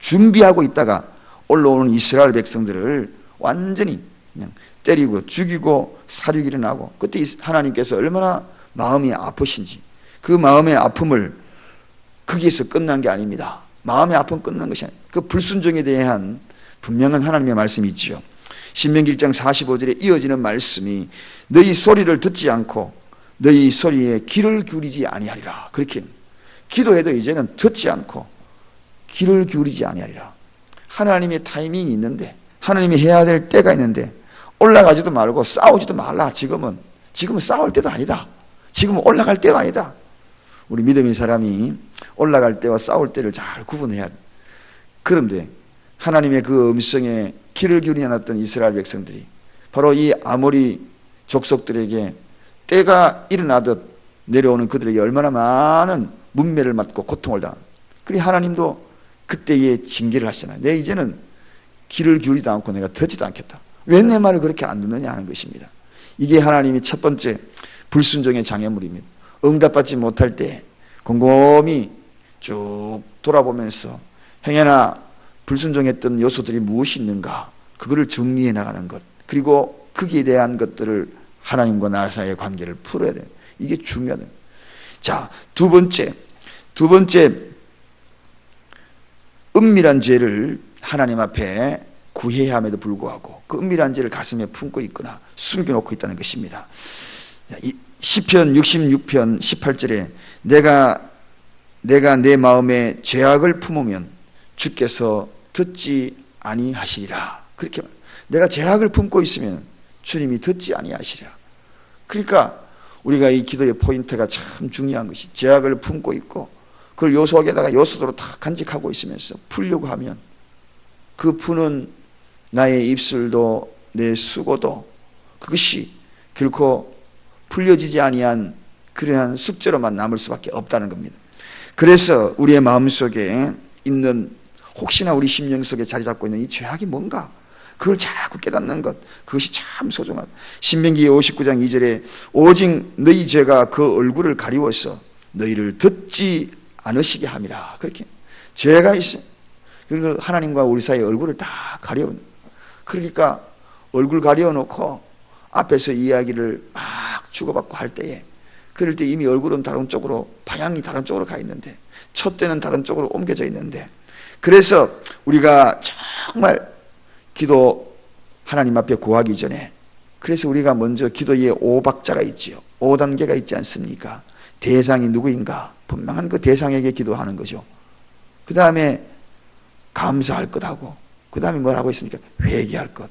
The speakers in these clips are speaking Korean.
준비하고 있다가 올라오는 이스라엘 백성들을 완전히 그냥 때리고 죽이고 살육이 일어나고, 그때 하나님께서 얼마나 마음이 아프신지, 그 마음의 아픔을 거기에서 끝난 게 아닙니다. 마음의 아픔 끝난 것이 아니에요. 그 불순종에 대한 분명한 하나님의 말씀이 있지요. 신명기 1장 45절에 이어지는 말씀이 너희 소리를 듣지 않고 너희 소리에 귀를 기울이지 아니하리라. 그렇게 기도해도 이제는 듣지 않고 귀를 기울이지 아니하리라. 하나님의 타이밍이 있는데, 하나님이 해야 될 때가 있는데 올라가지도 말고 싸우지도 말라. 지금은 싸울 때도 아니다. 지금은 올라갈 때가 아니다. 우리 믿음의 사람이 올라갈 때와 싸울 때를 잘 구분해야 돼. 그런데 하나님의 그 음성에 귀를 기울이지 않았던 이스라엘 백성들이 바로 이 아모리 족속들에게 때가 일어나듯 내려오는 그들에게 얼마나 많은 문매를 맞고 고통을 당한. 그리고 하나님도 그때에 징계를 하시잖아요. 내 이제는 귀를 기울이지 않고 내가 듣지도 않겠다. 왜 내 말을 그렇게 안 듣느냐 하는 것입니다. 이게 하나님이 첫 번째 불순종의 장애물입니다. 응답받지 못할 때 곰곰이 쭉 돌아보면서 행여나 불순종했던 요소들이 무엇이 있는가, 그거를 정리해 나가는 것, 그리고 거기에 대한 것들을 하나님과 나 사이의 관계를 풀어야 돼요. 이게 중요하다. 자, 두 번째 은밀한 죄를 하나님 앞에 구해야 함에도 불구하고 그 은밀한 죄를 가슴에 품고 있거나 숨겨놓고 있다는 것입니다. 시편 66편 18절에 내가 내 마음에 죄악을 품으면 주께서 듣지 아니하시리라. 그렇게 내가 죄악을 품고 있으면 주님이 듣지 아니하시리라. 그러니까 우리가 이 기도의 포인트가 참 중요한 것이, 죄악을 품고 있고 그걸 요 속에다가 요소대로 다 간직하고 있으면서 풀려고 하면 그 푸는 나의 입술도 내 수고도 그것이 결코 풀려지지 아니한 그러한 숙제로만 남을 수밖에 없다는 겁니다. 그래서 우리의 마음속에 있는, 혹시나 우리 심령 속에 자리 잡고 있는 이 죄악이 뭔가, 그걸 자꾸 깨닫는 것, 그것이 참 소중하다. 신명기 59장 2절에 오직 너희 죄가 그 얼굴을 가리워서 너희를 듣지 않으시게 함이라. 그렇게 죄가 있어. 그리고 하나님과 우리 사이의 얼굴을 다 가려. 그러니까 얼굴 가려놓고 앞에서 이야기를 막 주고받고 할 때에, 그럴 때 이미 얼굴은 다른 쪽으로, 방향이 다른 쪽으로 가 있는데, 촛대는 다른 쪽으로 옮겨져 있는데, 그래서 우리가 정말 기도 하나님 앞에 구하기 전에, 그래서 우리가 먼저 기도의 5박자가 있지요. 5단계가 있지 않습니까? 대상이 누구인가? 분명한 그 대상에게 기도하는 거죠. 그 다음에 감사할 것 하고, 그 다음에 뭘 하고 있습니까? 회개할 것.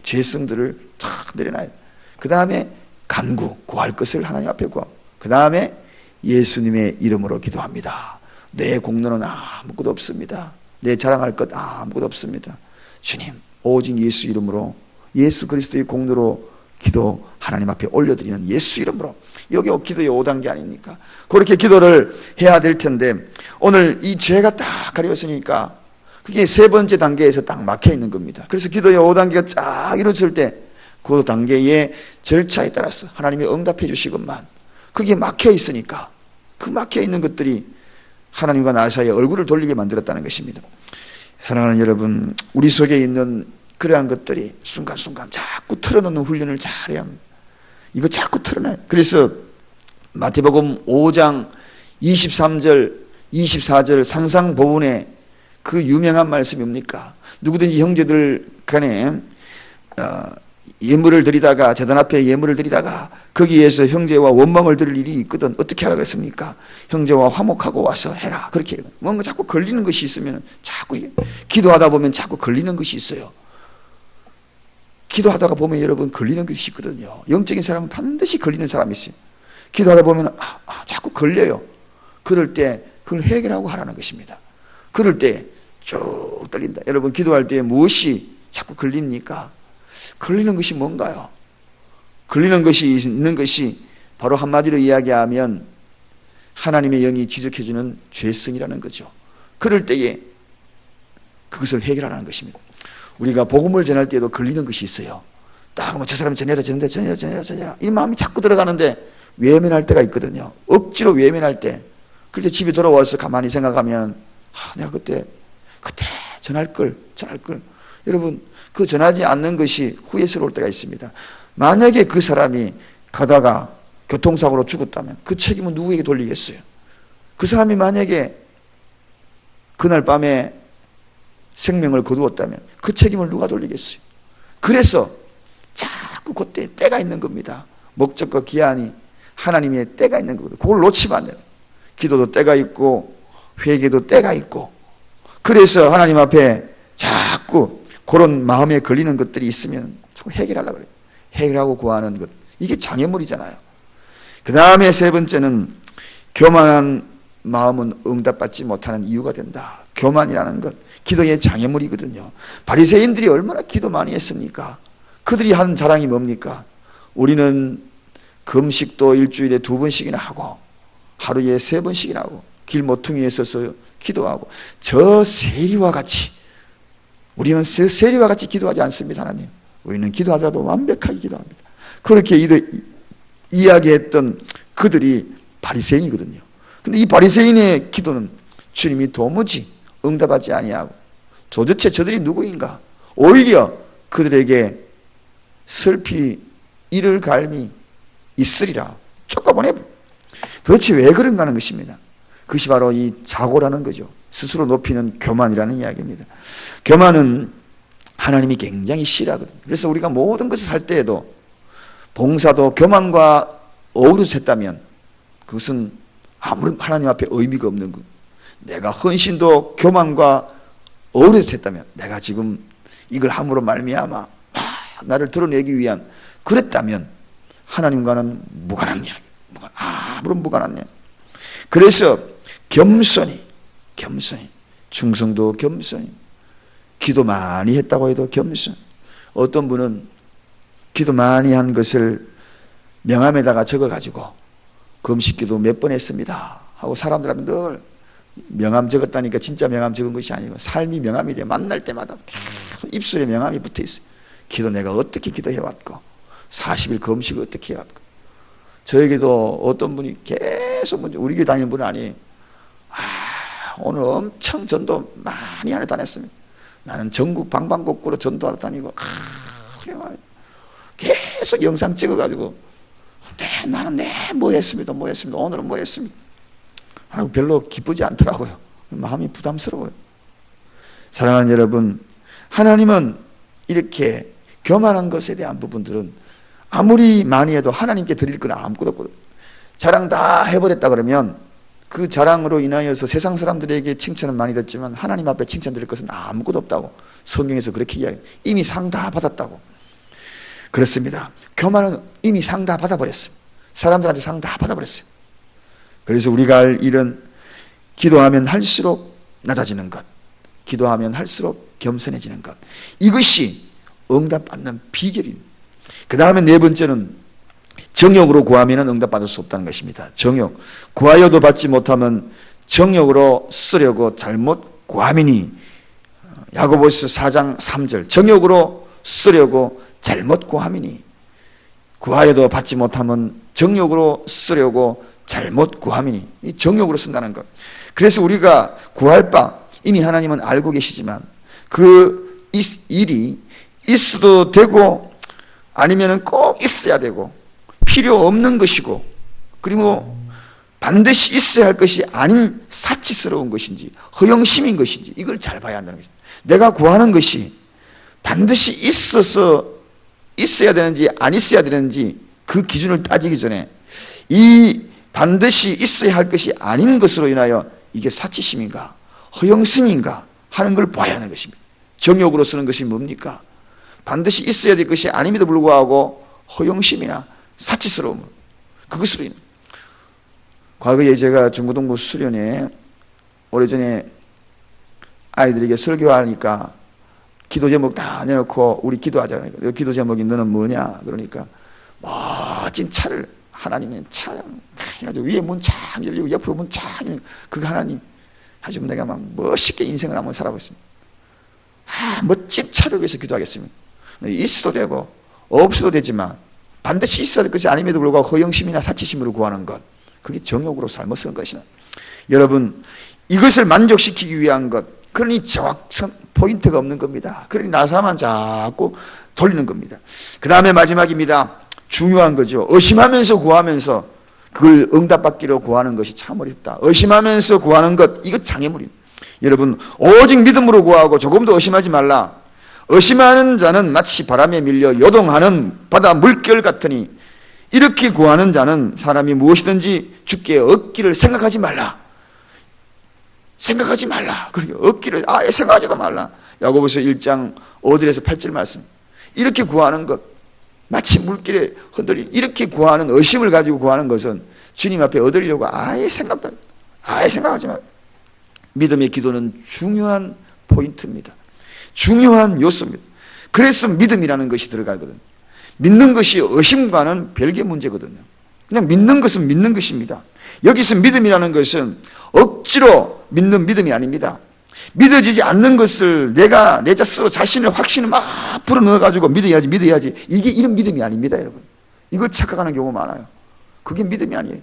죄성들을 탁 내려놔요. 그 다음에 간구, 구할 것을 하나님 앞에 구하고, 그 다음에 예수님의 이름으로 기도합니다. 내 공로는 아무것도 없습니다. 내 자랑할 것 아무것도 없습니다. 주님, 오직 예수 이름으로, 예수 그리스도의 공로로 기도 하나님 앞에 올려드리는 예수 이름으로. 여기 기도의 5단계 아닙니까? 그렇게 기도를 해야 될 텐데, 오늘 이 죄가 딱 가려웠으니까 그게 세 번째 단계에서 딱 막혀 있는 겁니다. 그래서 기도의 5단계가 쫙 이루어질 때 그 단계의 절차에 따라서 하나님이 응답해 주시건만, 그게 막혀 있으니까 그 막혀 있는 것들이 하나님과 나 사이에 얼굴을 돌리게 만들었다는 것입니다. 사랑하는 여러분, 우리 속에 있는 그러한 것들이 순간순간 자꾸 털어놓는 훈련을 잘해야 합니다. 이거 자꾸 털어놔요. 그래서 마태복음 5장 23절 24절 산상보훈의 그 유명한 말씀이 뭡니까? 누구든지 형제들 간에 예물을 드리다가, 제단 앞에 예물을 드리다가 거기에서 형제와 원망을 들을 일이 있거든 어떻게 하라 그랬습니까? 형제와 화목하고 와서 해라. 그렇게 뭔가 자꾸 걸리는 것이 있으면, 자꾸 기도하다 보면 자꾸 걸리는 것이 있어요. 기도하다가 보면 여러분 걸리는 것이 있거든요. 영적인 사람은 반드시 걸리는 사람이 있어요. 기도하다 보면 자꾸 걸려요. 그럴 때 그걸 해결하고 하라는 것입니다. 그럴 때 쭉 떨린다. 여러분 기도할 때 무엇이 자꾸 걸립니까? 걸리는 것이 뭔가요? 걸리는 것이 있는 것이 바로 한마디로 이야기하면 하나님의 영이 지적해주는 죄성이라는 거죠. 그럴 때에 그것을 해결하라는 것입니다. 우리가 복음을 전할 때도 걸리는 것이 있어요. 딱 저 사람 전해라 이 마음이 자꾸 들어가는데 외면할 때가 있거든요. 억지로 외면할 때. 그럴 때 집에 돌아와서 가만히 생각하면 내가 그때 그때 전할 걸. 여러분, 그 전하지 않는 것이 후회스러울 때가 있습니다. 만약에 그 사람이 가다가 교통사고로 죽었다면 그 책임은 누구에게 돌리겠어요? 그 사람이 만약에 그날 밤에 생명을 거두었다면 그 책임을 누가 돌리겠어요? 그래서 자꾸 그때 때가 있는 겁니다. 목적과 기한이 하나님의 때가 있는 거거든요. 그걸 놓치면 안 돼요. 기도도 때가 있고 회개도 때가 있고, 그래서 하나님 앞에 자꾸 그런 마음에 걸리는 것들이 있으면 자꾸 해결하려고 그래요. 해결하고 구하는 것, 이게 장애물이잖아요. 그 다음에 세 번째는 교만한 마음은 응답받지 못하는 이유가 된다. 교만이라는 것, 기도의 장애물이거든요. 바리새인들이 얼마나 기도 많이 했습니까? 그들이 한 자랑이 뭡니까? 우리는 금식도 일주일에 2번씩이나 하고 하루에 3번씩이나 하고 길 모퉁이에 서서 기도하고, 저 세리와 같이, 우리는 세리와 같이 기도하지 않습니다. 하나님, 우리는 기도하자도 완벽하게 기도합니다. 그렇게 이야기했던 그들이 바리새인이거든요. 근데 이 바리새인의 기도는 주님이 도무지 응답하지 아니하고, 도대체 저들이 누구인가? 오히려 그들에게 슬피 이를 갈미 있으리라 쫓아보내. 도대체 왜 그런가 하는 것입니다. 그것이 바로 이 자고라는 거죠. 스스로 높이는 교만이라는 이야기입니다. 교만은 하나님이 굉장히 싫어하거든요. 그래서 우리가 모든 것을 할 때에도 봉사도 교만과 어우러져 했다면 그것은 아무런 하나님 앞에 의미가 없는 것. 내가 헌신도 교만과 어우러져 했다면, 내가 지금 이걸 함으로 말미암아 나를 드러내기 위한 그랬다면 하나님과는 무관한 이야기, 아무런 무관한 이야기. 그래서 겸손히, 충성도 겸손히, 기도 많이 했다고 해도 겸손. 어떤 분은 기도 많이 한 것을 명함에다가 적어가지고 금식기도 몇 번 했습니다 하고 사람들한테 늘 명함 적었다니까 진짜 명함 적은 것이 아니고 삶이 명함이 돼. 만날 때마다 계속 입술에 명함이 붙어 있어요. 기도 내가 어떻게 기도해왔고, 40일 금식을 어떻게 해왔고. 저에게도 어떤 분이 계속, 우리 교회 다니는 분은 아니에요. 오늘 엄청 전도 많이 하러 다녔습니다. 나는 전국 방방곡곡으로 전도하러 다니고, 계속 영상 찍어가지고, 나는 뭐 했습니다. 오늘은 뭐 했습니다. 별로 기쁘지 않더라고요. 마음이 부담스러워요. 사랑하는 여러분, 하나님은 이렇게 교만한 것에 대한 부분들은 아무리 많이 해도 하나님께 드릴 건 아무것도 없거든요. 자랑 다 해버렸다 그러면 그 자랑으로 인하여서 세상 사람들에게 칭찬은 많이 듣지만 하나님 앞에 칭찬드릴 것은 아무것도 없다고 성경에서 그렇게 이야기해요. 이미 상 다 받았다고. 그렇습니다. 교만은 이미 상 다 받아버렸어요. 사람들한테 상 다 받아버렸어요. 그래서 우리가 할 일은 기도하면 할수록 낮아지는 것, 기도하면 할수록 겸손해지는 것, 이것이 응답받는 비결입니다. 그 다음에 네 번째는 정욕으로 구하면 응답받을 수 없다는 것입니다. 정욕, 구하여도 받지 못하면 정욕으로 쓰려고 잘못 구함이니, 야고보서 4장 3절, 정욕으로 쓰려고 잘못 구함이니, 구하여도 받지 못하면 정욕으로 쓰려고 잘못 구함이니, 이 정욕으로 쓴다는 것. 그래서 우리가 구할 바 이미 하나님은 알고 계시지만 그 일이 있어도 되고 아니면 꼭 있어야 되고 필요 없는 것이고, 그리고 반드시 있어야 할 것이 아닌 사치스러운 것인지 허영심인 것인지 이걸 잘 봐야 한다는 것입니다. 내가 구하는 것이 반드시 있어야 되는지 안 있어야 되는지 그 기준을 따지기 전에 이 반드시 있어야 할 것이 아닌 것으로 인하여 이게 사치심인가 허영심인가 하는 걸 봐야 하는 것입니다. 정욕으로 쓰는 것이 뭡니까? 반드시 있어야 될 것이 아님에도 불구하고 허영심이나 사치스러움, 그것으로 인해. 과거에 제가 중고등부 수련회 오래전에 아이들에게 설교하니까 기도 제목 다 내놓고 우리 기도하자. 그러니까 기도 제목이 너는 뭐냐? 그러니까 멋진 차를, 하나님의 차 해가지고 위에 문 착 열리고 옆으로 문 착 열리고, 그거 하나님 아주 내가 막 멋있게 인생을 한번 살아보겠습니다. 멋진 차를 위해서 기도하겠습니다. 있어도 되고 없어도 되지만 반드시 있어야 될 것이 아님에도 불구하고 허영심이나 사치심으로 구하는 것, 그게 정욕으로 삶을 쓰는 것이다. 여러분, 이것을 만족시키기 위한 것, 그러니 정확성 포인트가 없는 겁니다. 그러니 나사만 자꾸 돌리는 겁니다. 그 다음에 마지막입니다. 중요한 거죠. 의심하면서 구하면서 그걸 응답받기로 구하는 것이 참 어렵다. 의심하면서 구하는 것, 이거 장애물입니다. 여러분, 오직 믿음으로 구하고 조금도 의심하지 말라. 의심하는 자는 마치 바람에 밀려 요동하는 바다 물결 같으니 이렇게 구하는 자는 사람이 무엇이든지 주께 얻기를 생각하지 말라. 생각하지 말라. 그리고 얻기를 아예 생각하지도 말라. 야고보서 1장 5절에서 8절 말씀. 이렇게 구하는 것, 마치 물길에 흔들린 이렇게 구하는 의심을 가지고 구하는 것은 주님 앞에 얻으려고 아예 생각하지 말라. 믿음의 기도는 중요한 포인트입니다. 중요한 요소입니다. 그래서 믿음이라는 것이 들어가거든요. 믿는 것이 의심과는 별개 문제거든요. 그냥 믿는 것은 믿는 것입니다. 여기서 믿음이라는 것은 억지로 믿는 믿음이 아닙니다. 믿어지지 않는 것을 내가 내 스스로 자신의 확신을 막 불어넣어가지고 믿어야지 이게 이런 믿음이 아닙니다. 여러분, 이걸 착각하는 경우가 많아요. 그게 믿음이 아니에요.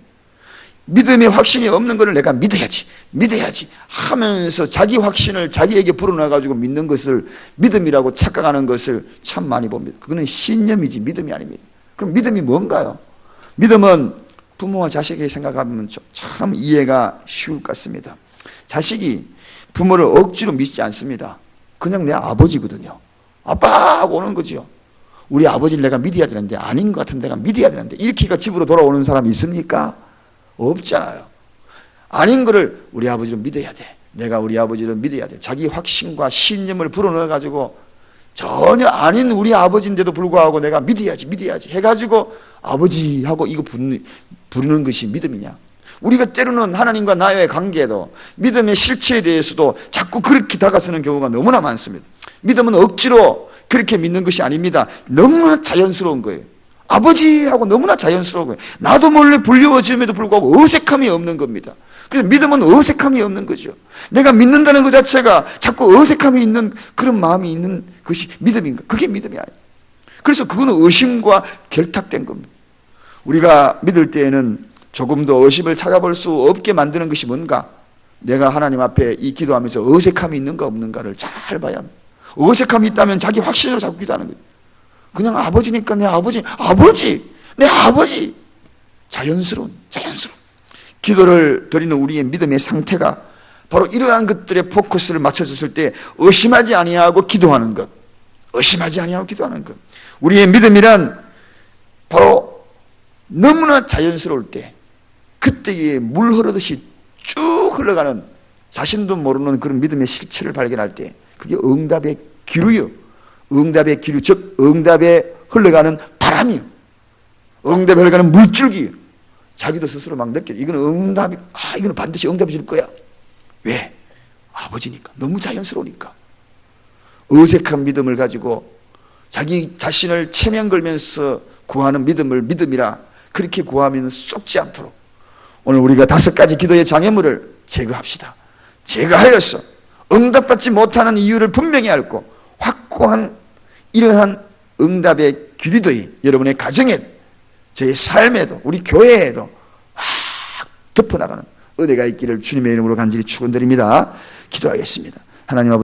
믿음의 확신이 없는 것을 내가 믿어야지 하면서 자기 확신을 자기에게 불어넣어가지고 믿는 것을 믿음이라고 착각하는 것을 참 많이 봅니다. 그거는 신념이지 믿음이 아닙니다. 그럼 믿음이 뭔가요? 믿음은 부모와 자식에게 생각하면 참 이해가 쉬울 것 같습니다. 자식이 부모를 억지로 믿지 않습니다. 그냥 내 아버지거든요. 아빠 하고 오는 거죠. 우리 아버지를 내가 믿어야 되는데 아닌 것 같은데 내가 믿어야 되는데 이렇게가 집으로 돌아오는 사람이 있습니까? 없잖아요. 아닌 거를 우리 아버지를 믿어야 돼. 내가 우리 아버지를 믿어야 돼. 자기 확신과 신념을 불어넣어가지고 전혀 아닌 우리 아버지인데도 불구하고 내가 믿어야지 해가지고 아버지하고 이거 부르는 것이 믿음이냐? 우리가 때로는 하나님과 나의 관계에도 믿음의 실체에 대해서도 자꾸 그렇게 다가서는 경우가 너무나 많습니다. 믿음은 억지로 그렇게 믿는 것이 아닙니다. 너무나 자연스러운 거예요. 아버지하고 너무나 자연스러운 거예요. 나도 몰래 불려워짐에도 불구하고 어색함이 없는 겁니다. 그래서 믿음은 어색함이 없는 거죠. 내가 믿는다는 것 자체가 자꾸 어색함이 있는 그런 마음이 있는 것이 믿음인가? 그게 믿음이 아니에요. 그래서 그거는 의심과 결탁된 겁니다. 우리가 믿을 때에는 조금 더 의심을 찾아볼 수 없게 만드는 것이 뭔가? 내가 하나님 앞에 이 기도하면서 어색함이 있는가 없는가를 잘 봐야 합니다. 어색함이 있다면 자기 확신으로 자꾸 기도하는 거예요. 그냥 아버지니까 내 아버지. 자연스러운. 기도를 드리는 우리의 믿음의 상태가 바로 이러한 것들에 포커스를 맞춰줬을 때 의심하지 아니하고 기도하는 것. 우리의 믿음이란 바로 너무나 자연스러울 때 그때에 물 흐르듯이 쭉 흘러가는 자신도 모르는 그런 믿음의 실체를 발견할 때 그게 응답의 기류요. 응답의 기류, 즉 응답에 흘러가는 바람이요. 응답에 흘러가는 물줄기요. 자기도 스스로 막 느껴요. 이거는 응답이, 이거는 반드시 응답이 줄 거야. 왜? 아버지니까. 너무 자연스러우니까. 어색한 믿음을 가지고 자기 자신을 체면 걸면서 구하는 믿음을 믿음이라 그렇게 구하면 쏙지 않도록 오늘 우리가 5가지 기도의 장애물을 제거합시다. 제거하여서 응답받지 못하는 이유를 분명히 알고 확고한 이러한 응답의 기류들이 여러분의 가정에, 제 삶에도, 우리 교회에도 확 덮어나가는 은혜가 있기를 주님의 이름으로 간절히 축원드립니다. 기도하겠습니다. 하나님 아버지.